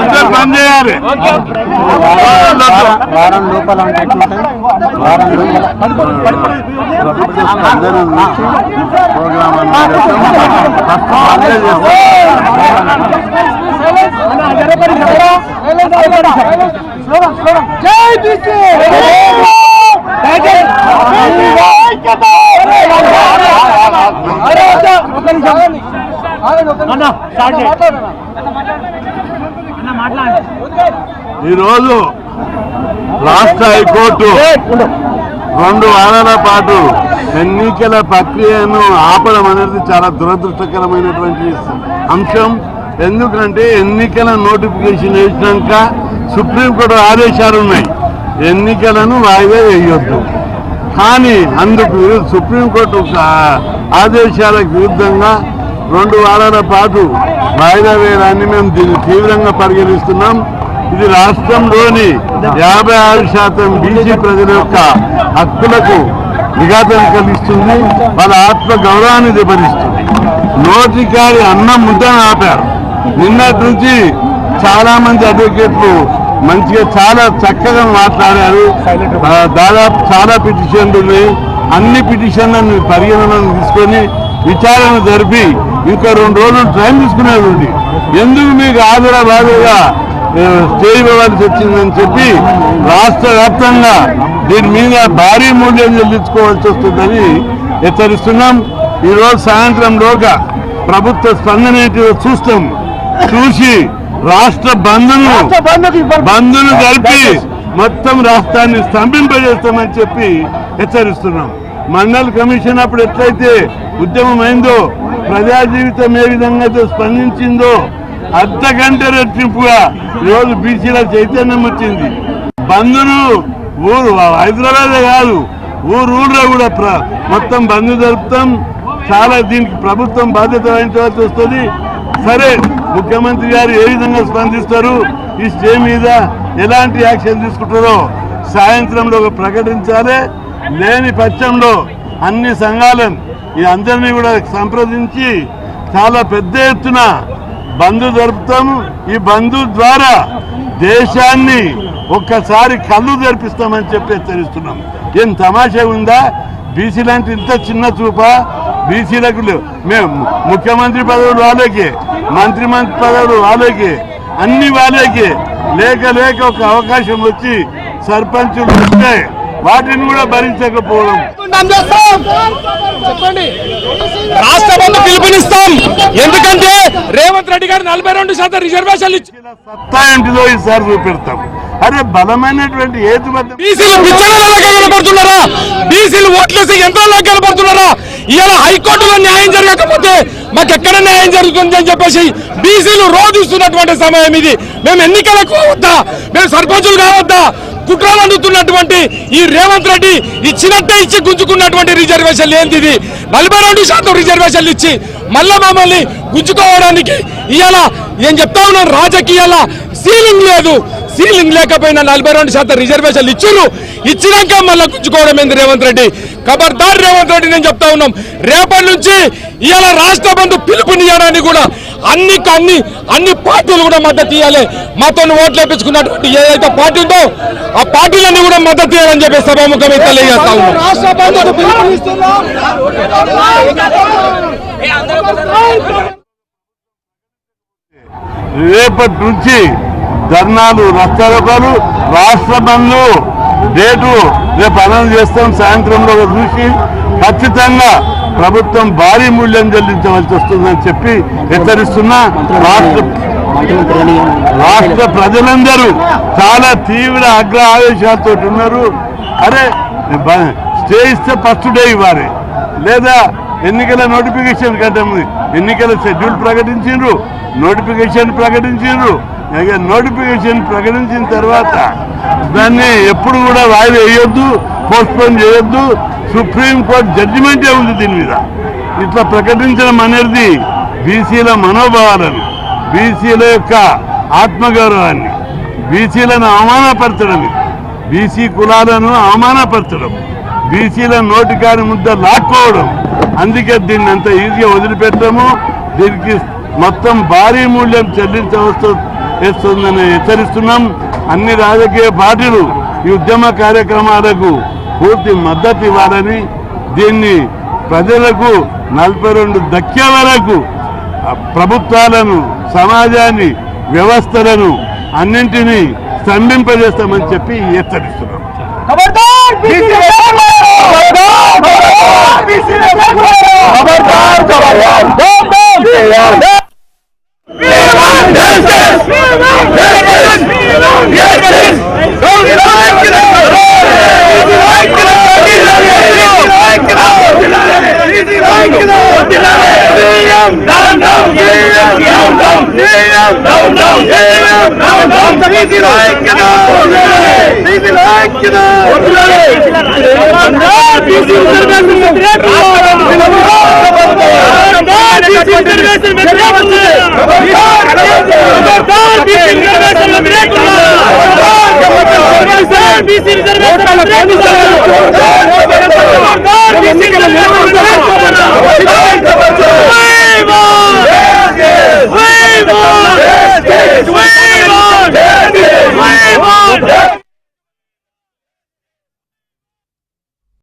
అందరూ పని చేయాలి. వారం లోపల వారం ఈరోజు రాష్ట్ర హైకోర్టు 2 వారాల పాటు ఎన్నికల ప్రక్రియను ఆపడం అనేది చాలా దురదృష్టకరమైనటువంటి అంశం. ఎందుకంటే ఎన్నికల నోటిఫికేషన్ వేసినాక సుప్రీంకోర్టు ఆదేశాలు ఉన్నాయి, ఎన్నికలను వాయిదా వేయొద్దు. కానీ అందుకు సుప్రీంకోర్టు ఆదేశాలకు విరుద్ధంగా 2 వారాల పాటు వాయిదా వేయడాన్ని మేము దీన్ని తీవ్రంగా పరిగణిస్తున్నాం. ఇది రాష్ట్రంలోని 56% బీసీ ప్రజల యొక్క హక్కులకు విఘాతం కలిగిస్తుంది, వాళ్ళ ఆత్మ గౌరవాన్ని దెబ్బతీస్తుంది. నోటికారి అన్నం ముద్దను ఆపారు. నిన్నటి నుంచి చాలా మంది అడ్వకేట్లు మంచిగా చాలా చక్కగా మాట్లాడారు. దాదాపు చాలా పిటిషన్లు ఉన్నాయి. అన్ని పిటిషన్లను పరిగణనను తీసుకొని విచారణ జరిపి ఇంకా 2 రోజులు టైం తీసుకునేది. ఎందుకు మీకు ఆదరబాదుగా స్టే ఇవ్వవలసి వచ్చిందని చెప్పి రాష్ట్ర వ్యాప్తంగా దీని మీద భారీ మూల్యం చెల్లించుకోవాల్సి వస్తుందని హెచ్చరిస్తున్నాం. ఈరోజు సాయంత్రంలోగా ప్రభుత్వ స్పందన చూస్తాం. చూసి రాష్ట్ర బంద్ను జరిపి మొత్తం రాష్ట్రాన్ని స్తంభింపజేస్తామని చెప్పి హెచ్చరిస్తున్నాం. మండల్ కమిషన్ అప్పుడు ఎట్లయితే ఉద్యమమైందో, ప్రజా జీవితం ఏ విధంగా స్పందించిందో అర్ధగంట రెట్టింపుగా ఈరోజు బీసీల చైతన్యం వచ్చింది. బంద్ను ఊరు హైదరాబాదే కాదు ఊళ్ళో కూడా మొత్తం బంద్ జరుపుతాం. చాలా దీనికి ప్రభుత్వం బాధ్యత వహించవలసి వస్తుంది. సరే, ముఖ్యమంత్రి గారు ఏ విధంగా స్పందిస్తారు, ఈ స్టే మీద ఎలాంటి యాక్షన్ తీసుకుంటారో సాయంత్రంలో ప్రకటించాలి. లేని పక్షంలో అన్ని సంఘాలను ఈ అందరినీ కూడా సంప్రదించి చాలా పెద్ద ఎత్తున బంద్ జరుపుతాము. ఈ బంద్ ద్వారా దేశాన్ని ఒక్కసారి కళ్ళు తెరిపిస్తామని చెప్పి హెచ్చరిస్తున్నాం. ఏం తమాషా ఉందా? బీసీలంటే ఇంత చిన్న చూప? బీసీలకు మేము ముఖ్యమంత్రి పదవులు వాళ్ళకే, మంత్రి పదవులు వాళ్ళకే, అన్ని వాళ్ళకే. లేక ఒక అవకాశం వచ్చి సర్పంచులు వస్తే వాటిని కూడా భరించకపోవడం. చెప్పండి, రాష్ట్ర బంధు పిలుపునిస్తాం. ఎందుకంటే రేవంత్ రెడ్డి గారు 42% రిజర్వేషన్లు ఇచ్చి సత్తా ఏంటిదో ఈసారి చూపెడతాం. అరే బలమైనటువంటి కనబడుతున్నారా? బీసీలు ఓట్లేసి యంత్రాల్లో కనబడుతున్నారా? ఇవాళ హైకోర్టులో న్యాయం జరగకపోతే మాకు ఎక్కడ న్యాయం జరుగుతుంది అని చెప్పేసి బీసీలు రోధిస్తున్నటువంటి సమయం ఇది. మేము ఎన్నికలకు కావద్దా? మేము సర్పంచులు కావద్దా? కుట్రలు అందుతున్నటువంటి ఈ రేవంత్ రెడ్డి ఇచ్చినట్టే ఇచ్చి గుంజుకున్నటువంటి రిజర్వేషన్లు ఏంటిది? 42% రిజర్వేషన్లు ఇచ్చి మళ్ళా మమ్మల్ని గుంజుకోవడానికి ఇవాళ నేను చెప్తా ఉన్నాను, రాజకీయాల సీలింగ్ లేదు. సీలింగ్ లేకపోయినా 42% రిజర్వేషన్లు ఇచ్చినాక మళ్ళీ గుంజుకోవడం ఏంది రేవంత్ రెడ్డి? ఖబర్దార్ రేవంత్ రెడ్డి, నేను చెప్తా ఉన్నాం, రేపటి నుంచి ఇవాళ రాష్ట్ర బంధు పిలుపునియడానికి కూడా అన్ని పార్టీలు కూడా మద్దతు ఇవ్వాలి. మాతో ఓట్లు వేయించుకున్నటువంటి ఏదైతే పార్టీ ఉందో ఆ పార్టీలన్నీ కూడా మద్దతు ఇవ్వాలని చెప్పి సభాముఖంగా తెలియజేస్తా ఉన్నాం. రేపటి నుంచి ధర్నాలు, రాస్తారోకాలు, రాష్ట్ర బంధు డేటు రేపు అనౌన్స్ చేస్తాం. సాయంత్రంలో చూసి ఖచ్చితంగా ప్రభుత్వం భారీ మూల్యం చెల్లించవలసి వస్తుందని చెప్పి హెచ్చరిస్తున్నా. రాష్ట్ర ప్రజలందరూ చాలా తీవ్ర ఆవేశాలతో ఉన్నారు. అరే స్టే ఇస్తే ఫస్ట్ డే ఇవ్వాలి, లేదా ఎన్నికల నోటిఫికేషన్ కంటే ఎన్నికల షెడ్యూల్ ప్రకటించారు, నోటిఫికేషన్ ప్రకటించిన తర్వాత దాన్ని ఎప్పుడు కూడా వాయిదా వేయొద్దు, పోస్ట్పోన్ చేయొద్దు. సుప్రీంకోర్టు జడ్జిమెంటే ఉంది దీని మీద. ఇట్లా ప్రకటించడం అనేది బీసీల మనోభావాలను, బీసీల యొక్క ఆత్మగౌరవాన్ని, బీసీలను అవమానపరచడం, బీసీ కులాలను అవమానపరచడం, బీసీల నోటికాని ముద్ద లాక్కోవడం. అందుకే దీన్ని అంత ఈజీగా వదిలిపెట్టము. దీనికి మొత్తం భారీ మూల్యం చెల్లించవస్తుందని హెచ్చరిస్తున్నాం. అన్ని రాజకీయ పార్టీలు ఈ ఉద్యమ కార్యక్రమాలకు పూర్తి మద్దతు ఇవ్వాలని, దీన్ని ప్రజలకు 42 దక్కే వరకు ప్రభుత్వాలను, సమాజాన్ని, వ్యవస్థలను అన్నింటినీ స్తంభింపజేస్తామని చెప్పి హెచ్చరిస్తున్నాం. We want